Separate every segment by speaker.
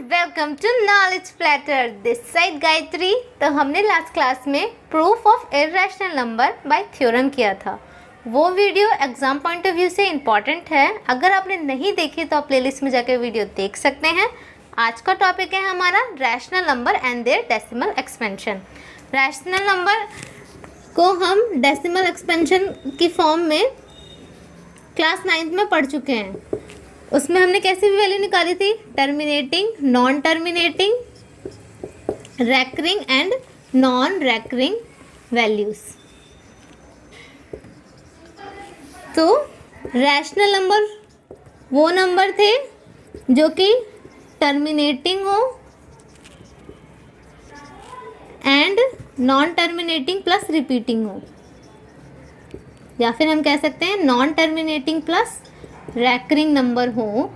Speaker 1: Welcome to knowledge platter. This side Gayatri. तो हमने last class में proof of irrational number by theorem किया था। वो video exam point of view से इम्पॉर्टेंट है। अगर आपने नहीं देखी तो आप प्लेलिस्ट में जाकर वीडियो देख सकते हैं। आज का टॉपिक है हमारा rational number and their decimal expansion. Rational number को हम डेसिमल एक्सपेंशन की फॉर्म में क्लास 9th में पढ़ चुके हैं। उसमें हमने कैसी भी वैल्यू निकाली थी, terminating, non terminating, recurring and non recurring values. तो रैशनल नंबर वो नंबर थे जो कि टर्मिनेटिंग हो and non terminating plus repeating हो, या फिर हम कह सकते हैं non terminating plus recurring number हो,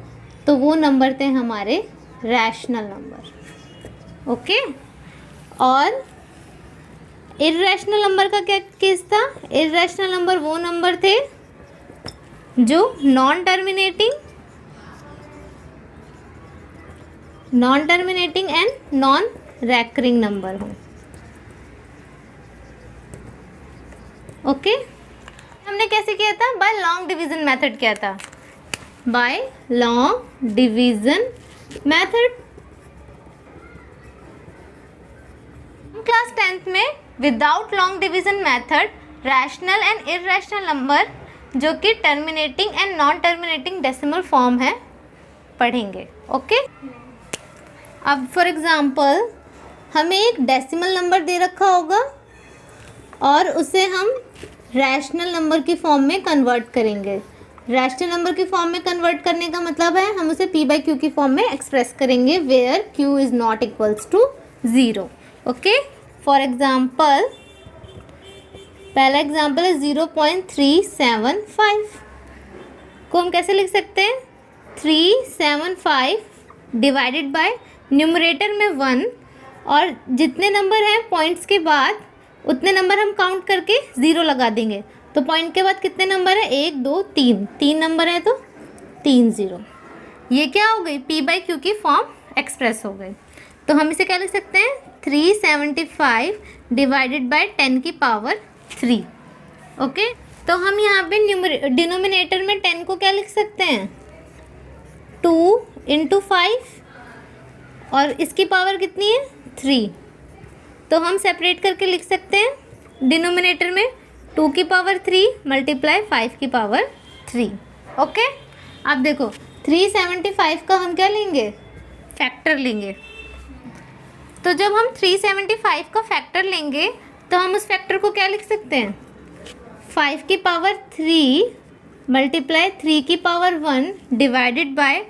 Speaker 1: तो वो नंबर थे हमारे रैशनल नंबर। ओके। और इर्रेशनल नंबर का क्या केस था? इर्रेशनल नंबर वो नंबर थे जो non terminating and non recurring number हो। ओके। हमने कैसे किया था? बाय लॉन्ग डिवीजन मेथड किया था। By long division method. Class 10th में without long division method rational and irrational number जो कि terminating and non terminating decimal form है पढ़ेंगे। ओके। अब फॉर एग्जांपल हमें एक डेसिमल नंबर दे रखा होगा और उसे हम रैशनल नंबर की फॉर्म में कन्वर्ट करेंगे। रैशनल नंबर की फॉर्म में कन्वर्ट करने का मतलब है हम उसे p बाई क्यू की फॉर्म में एक्सप्रेस करेंगे where q is not equals to 0। Okay. For example पहला एग्जांपल है 0.375 को हम कैसे लिख सकते हैं? 375 डिवाइडेड बाय न्यूमरेटर में 1 और जितने नंबर हैं पॉइंट्स के बाद उतने नंबर हम काउंट करके 0 लगा देंगे। तो पॉइंट के बाद कितने नंबर है? 1 2 3, 3 नंबर है तो 3 0। ये क्या हो गई? p बाई क्यू की फॉर्म एक्सप्रेस हो गई। तो हम इसे क्या लिख सकते हैं? 375 डिवाइडेड बाय 10 की पावर 3। ओके। तो हम यहाँ पे डिनोमिनेटर में 10 को क्या लिख सकते हैं? 2 इंटू 5 और इसकी पावर कितनी है? 3। तो हम सेपरेट करके लिख सकते हैं डिनोमिनेटर में 2 की पावर 3 मल्टीप्लाई 5 की पावर 3। ओके। अब देखो 375 का हम क्या लेंगे? फैक्टर लेंगे। तो जब हम 375 का फैक्टर लेंगे तो हम उस फैक्टर को क्या लिख सकते हैं? 5 की पावर 3 मल्टीप्लाई 3 की पावर 1 डिवाइडेड बाय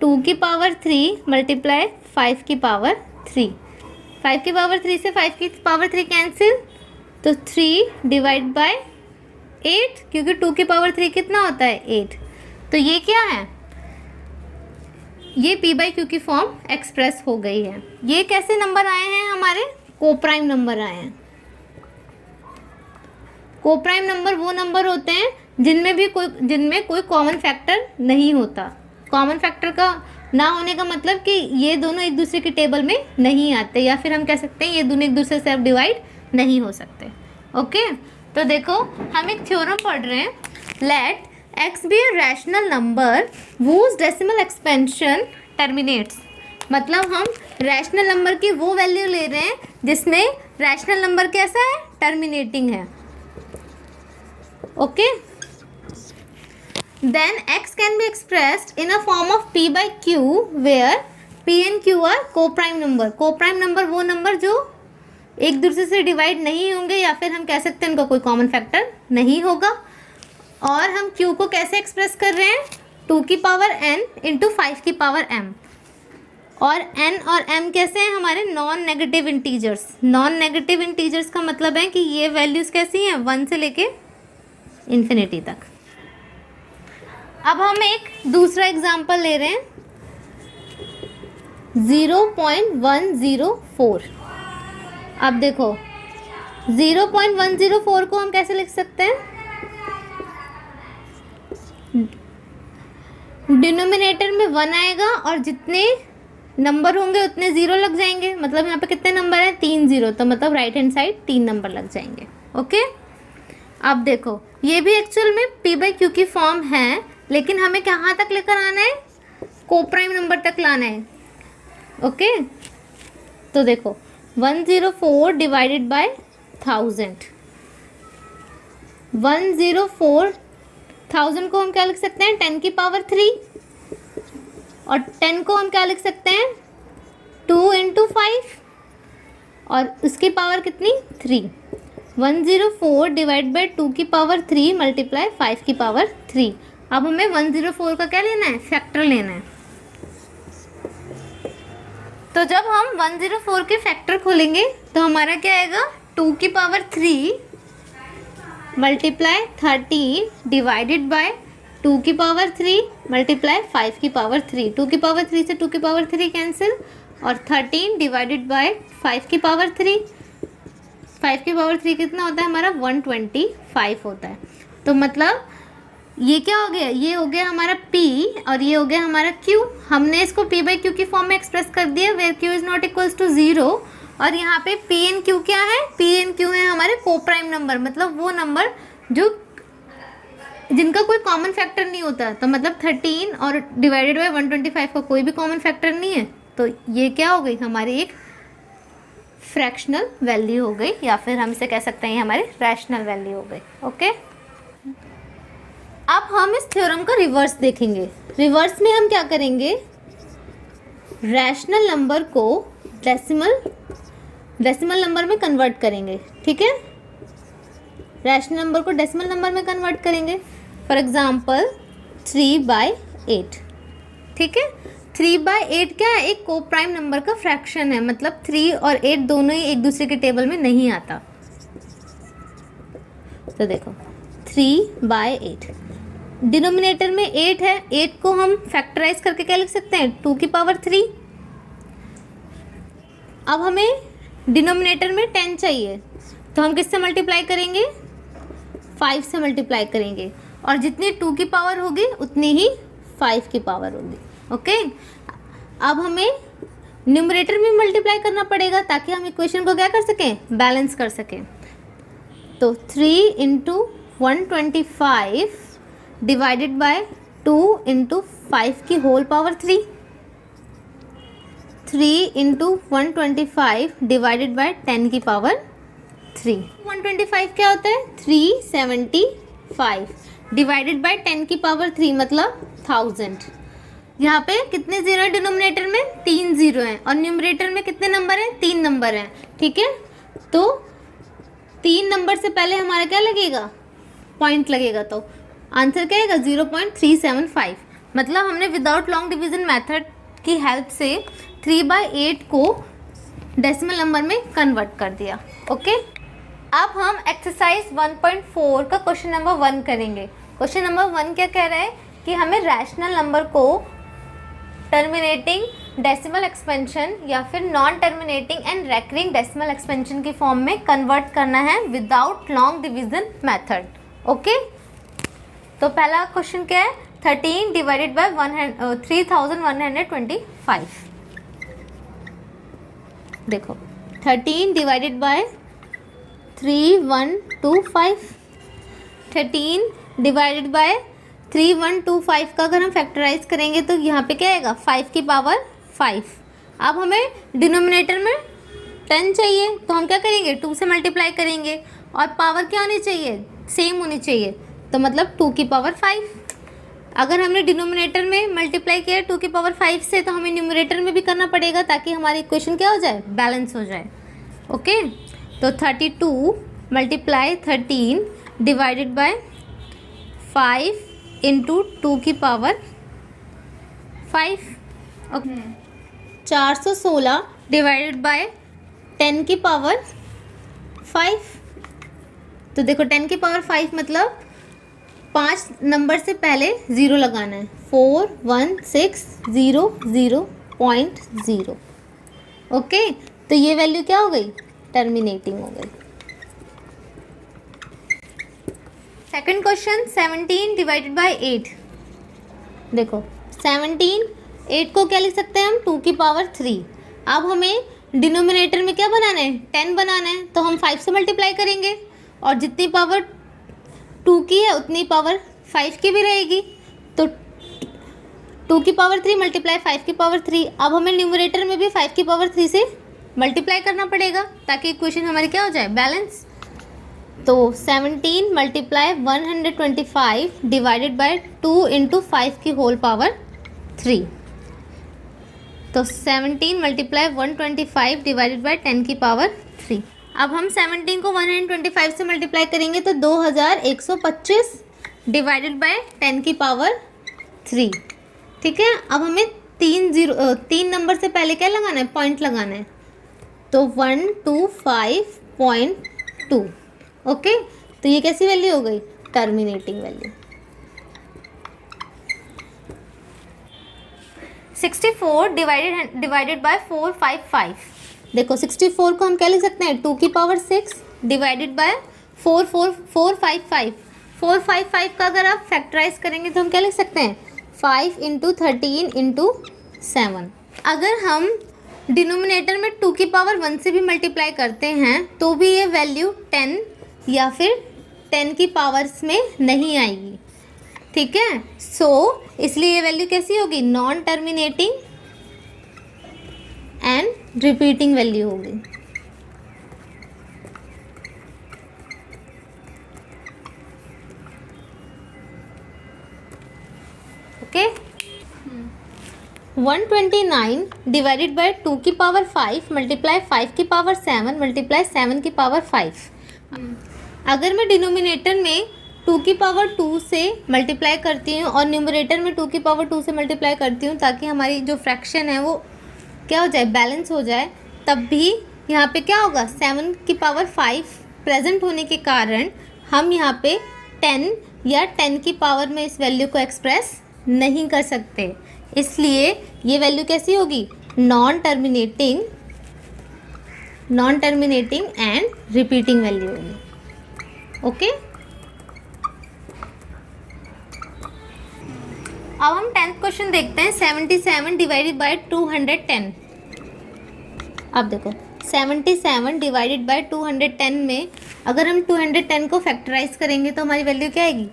Speaker 1: 2 की पावर 3 मल्टीप्लाई 5 की पावर 3। 5 की पावर 3 से 5 की पावर 3 कैंसिल, तो 3 डिवाइड बाय 8, क्योंकि 2 की पावर 3 कितना होता है? 8। तो ये क्या है? ये p बाई क्यू की फॉर्म एक्सप्रेस हो गई है। ये कैसे नंबर आए हैं? हमारे कोप्राइम नंबर आए हैं। कोप्राइम नंबर वो नंबर होते हैं जिनमें कोई कॉमन फैक्टर नहीं होता। कॉमन फैक्टर का ना होने का मतलब कि ये दोनों एक दूसरे की टेबल में नहीं आते, या फिर हम कह सकते हैं ये दोनों एक दूसरे से अब डिवाइड नहीं हो सकते। ओके। तो देखो हम एक थ्योरम पढ़ रहे हैं। Let x be a rational number whose decimal expansion terminates. मतलब हम रैशनल नंबर की वो वैल्यू ले रहे हैं जिसमें रैशनल नंबर कैसा है? टर्मिनेटिंग है। Okay. Then x can be expressed in a form of p by q where p and q are co-prime number। co-prime number वो नंबर जो एक दूसरे से डिवाइड नहीं होंगे, या फिर हम कह सकते हैं उनका कोई कॉमन फैक्टर नहीं होगा। और हम q को कैसे एक्सप्रेस कर रहे हैं? 2 की पावर n इंटू 5 की पावर m। और n और m कैसे हैं? हमारे non negative integers. Non negative integers का मतलब है कि ये वैल्यूज़ कैसी हैं? 1 से लेके इन्फिनिटी तक। अब हम एक दूसरा एग्जाम्पल ले रहे हैं 0.104। अब देखो 0.104 को हम कैसे लिख सकते हैं? डिनोमिनेटर में 1 आएगा और जितने नंबर होंगे उतने ज़ीरो लग जाएंगे, मतलब यहाँ पे कितने नंबर हैं, 3 ज़ीरो, तो मतलब राइट हैंड साइड 3 नंबर लग जाएंगे। ओके, अब देखो ये भी एक्चुअल में पी बाई क्यू की फॉर्म है, लेकिन हमें कहाँ तक लेकर आना है, कोप्राइम नंबर तक लाना है। ओके, तो देखो 104 डिवाइडेड बाय 1000, 104,000 को हम क्या लिख सकते हैं, 10 की पावर 3, और 10 को हम क्या लिख सकते हैं, 2 इंटू 5, और उसकी पावर कितनी, 3। 104 डिवाइड बाई 2 की पावर 3 मल्टीप्लाई 5 की पावर 3। अब हमें 104 का क्या लेना है, फैक्टर लेना है। तो जब हम 104 के फैक्टर खोलेंगे तो हमारा क्या आएगा, 2 की पावर 3 मल्टीप्लाई 13 डिवाइडेड बाय 2 की पावर 3 मल्टीप्लाई 5 की पावर 3। 2 की पावर 3 से 2 की पावर 3 कैंसिल, और 13 डिवाइडेड बाय 5 की पावर 3। 5 की पावर 3 कितना होता है हमारा, 125 होता है। तो मतलब ये क्या हो गया, ये हो गया हमारा P और ये हो गया हमारा Q। हमने इसको P बाई Q की फॉर्म में एक्सप्रेस कर दिया, where Q is not equals to 0। और यहाँ पे P एंड Q क्या है, P एंड Q है हमारे कोप्राइम नंबर, मतलब वो नंबर जो जिनका कोई कॉमन फैक्टर नहीं होता। तो मतलब 13 और डिवाइडेड बाई 125 का कोई भी कॉमन फैक्टर नहीं है, तो ये क्या हो गई, हमारी एक फ्रैक्शनल वैल्यू हो गई, या फिर हम इसे कह सकते हैं हमारी रैशनल वैल्यू हो गई। ओके, अब हम इस थ्योरम का रिवर्स देखेंगे। रिवर्स में हम क्या करेंगे, रैशनल नंबर को डेसिमल नंबर में कन्वर्ट करेंगे। ठीक है, रैशनल नंबर को डेसिमल नंबर में कन्वर्ट करेंगे। For example 3/8। ठीक है, 3/8 क्या है, एक कोप्राइम नंबर का फ्रैक्शन है, मतलब 3 और 8 दोनों ही एक दूसरे के टेबल में नहीं आता। तो देखो 3/8, डिनोमिनेटर में 8 है, 8 को हम फैक्टराइज करके क्या लिख सकते हैं, 2 की पावर 3। अब हमें डिनोमिनेटर में 10 चाहिए, तो हम किससे मल्टीप्लाई करेंगे, 5 से मल्टीप्लाई करेंगे, और जितनी 2 की पावर होगी उतनी ही 5 की पावर होगी। ओके, अब हमें न्यूमरेटर में मल्टीप्लाई करना पड़ेगा ताकि हम इक्वेशन को क्या कर सकें, बैलेंस कर सकें। तो 3 इंटू 125 डिवाइडेड बाय 2 इंटू 5 की whole power 3। 3 into 125 divided by 10 की पावर 3। 125 क्या होता है, 375 डिवाइडेड बाय 10 की पावर 3 मतलब 1000। यहाँ पे कितने जीरो हैं डिनोमिनेटर में, 3 जीरो हैं, और न्यूमरेटर में कितने नंबर हैं, 3 नंबर हैं। ठीक है, तो 3 नंबर से पहले हमारा क्या लगेगा, पॉइंट लगेगा, तो आंसर क्या आएगा 0.375। मतलब हमने विदाउट लॉन्ग डिवीजन मेथड की हेल्प से 3/8 को डेसिमल नंबर में कन्वर्ट कर दिया। ओके, अब हम एक्सरसाइज 1.4 का क्वेश्चन नंबर 1 करेंगे। क्वेश्चन नंबर 1 क्या कह रहा है कि हमें रैशनल नंबर को टर्मिनेटिंग डेसिमल एक्सपेंशन या फिर non terminating and recurring decimal expansion की फॉर्म में कन्वर्ट करना है without long division method. Okay, तो पहला क्वेश्चन क्या है, 13 डिवाइडेड बाय 3125। देखो 13 डिवाइडेड बाय 3125, 13 डिवाइडेड बाय 3125 का अगर हम फैक्टराइज करेंगे तो यहाँ पे क्या आएगा, 5 की पावर 5। अब हमें डिनोमिनेटर में 10 चाहिए, तो हम क्या करेंगे, 2 से मल्टीप्लाई करेंगे, और पावर क्या होनी चाहिए, सेम होनी चाहिए, तो मतलब 2 की पावर 5। अगर हमने डिनोमिनेटर में मल्टीप्लाई किया 2 की पावर 5 से, तो हमें न्यूमरेटर में भी करना पड़ेगा ताकि हमारी इक्वेशन क्या हो जाए, बैलेंस हो जाए। ओके, तो 32 मल्टीप्लाई 13 डिवाइडेड बाय 5 इंटू 2 की पावर 5। ओके, 416 डिवाइडेड बाय 10 की पावर 5। तो देखो 10 की पावर 5 मतलब 5 नंबर से पहले 0 लगाना है, 4160.0। ओके, तो ये वैल्यू क्या हो गई, टर्मिनेटिंग हो गई। Second question 17 divided by 8। देखो 17 8 को क्या लिख सकते हैं हम 2 की पावर 3। अब हमें डिनोमिनेटर में क्या बनाना है 10 बनाना है, तो हम 5 से मल्टीप्लाई करेंगे और जितनी पावर 2 की है उतनी पावर 5 की भी रहेगी। तो 2 की पावर 3 मल्टीप्लाई 5 की पावर 3। अब हमें न्यूमरेटर में भी 5 की पावर 3 से मल्टीप्लाई करना पड़ेगा ताकि इक्वेशन हमारी क्या हो जाए बैलेंस। तो 17 मल्टीप्लाई 125 डिवाइडेड बाय 2 इंटू 5 की होल पावर 3। तो 17 मल्टीप्लाई 125 डिवाइडेड बाय 10 की पावर 3। अब हम 17 को 125 से मल्टीप्लाई करेंगे तो 2125 डिवाइडेड बाय 10 की पावर 3। ठीक है, अब हमें 3 नंबर से पहले क्या लगाना है पॉइंट लगाना है, तो 125.2। ओके, तो ये कैसी वैल्यू हो गई टर्मिनेटिंग वैल्यू। 64 divided by 455। देखो 64 को हम क्या लिख सकते हैं 2 की पावर 6 डिवाइडेड बाय 455। 455 का अगर आप फैक्टराइज करेंगे तो हम क्या लिख सकते हैं 5 इंटू 13 इंटू 7। अगर हम डिनोमिनेटर में 2 की पावर 1 से भी मल्टीप्लाई करते हैं तो भी ये वैल्यू 10 या फिर 10 की पावर्स में नहीं आएगी। ठीक है, सो इसलिए ये वैल्यू कैसी होगी non terminating and repeating value होगी। ओके, 129 डिवाइडेड बाय 2 की पावर 5 मल्टीप्लाई 5 की पावर 7 मल्टीप्लाई 7 की पावर 5। अगर मैं डिनोमिनेटर में 2 की पावर 2 से मल्टीप्लाई करती हूँ और न्यूमरेटर में 2 की पावर 2 से मल्टीप्लाई करती हूँ ताकि हमारी जो फ्रैक्शन है वो क्या हो जाए बैलेंस हो जाए, तब भी यहाँ पे क्या होगा 7 की पावर 5 प्रेजेंट होने के कारण हम यहाँ पे 10 या 10 की पावर में इस वैल्यू को एक्सप्रेस नहीं कर सकते। इसलिए ये वैल्यू कैसी होगी non terminating and repeating value होगी। ओके, अब हम 10th क्वेश्चन देखते हैं 77 डिवाइडेड बाय 210। अब देखो 77 डिवाइडेड बाय 210 में अगर हम 210 को फैक्टराइज करेंगे तो हमारी वैल्यू क्या आएगी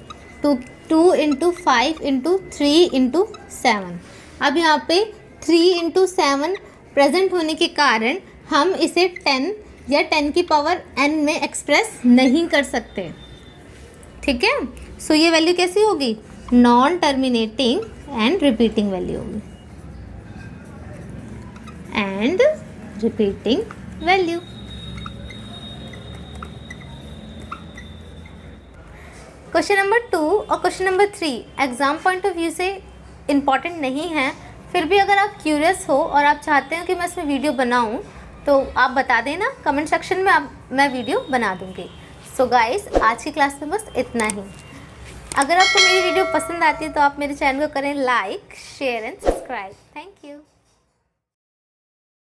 Speaker 1: 2 इंटू 5 इंटू 3 इंटू 7। अब यहाँ पे 3 इंटू 7 प्रेजेंट होने के कारण हम इसे 10 या 10 की पावर n में एक्सप्रेस नहीं कर सकते। ठीक है, सो ये वैल्यू कैसी होगी non terminating and repeating value होगी and repeating value. Question number 2 और question number 3 exam point of view से इम्पॉर्टेंट नहीं है, फिर भी अगर आप क्यूरियस हो और आप चाहते हो कि मैं इसमें वीडियो बनाऊं तो आप बता देना कमेंट सेक्शन में, मैं वीडियो बना दूंगी। सो गाइस, आज की क्लास में बस इतना ही। अगर आपको मेरी वीडियो पसंद आती है तो आप मेरे चैनल को करें like share and subscribe. Thank you.